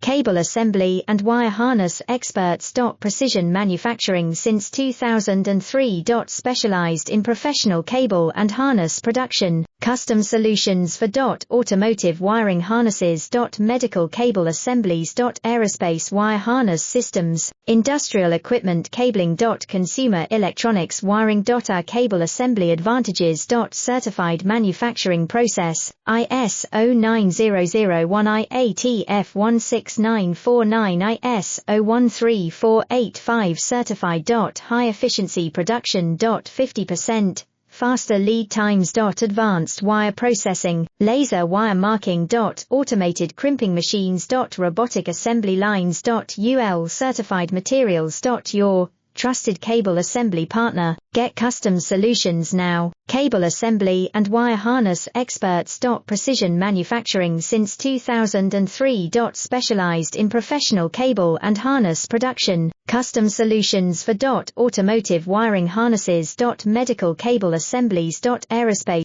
cable assembly and wire harness experts. Precision manufacturing since 2003. Specialized in professional cable and harness production, custom solutions for automotive wiring harnesses. Medical cable assemblies. Aerospace wire harness systems, industrial equipment cabling. Consumer electronics wiring. Our cable assembly advantages. Certified manufacturing process, ISO 9001 IATF 16949 ISO 13485 certified. High efficiency production. 50% faster lead times. Advanced wire processing, laser wire marking. Automated crimping machines. Robotic assembly lines. UL certified materials. Your trusted cable assembly partner. Get custom solutions now. Cable assembly and wire harness experts. Precision manufacturing since 2003. Specialized in professional cable and harness production, custom solutions for automotive wiring harnesses. Medical cable assemblies. Aerospace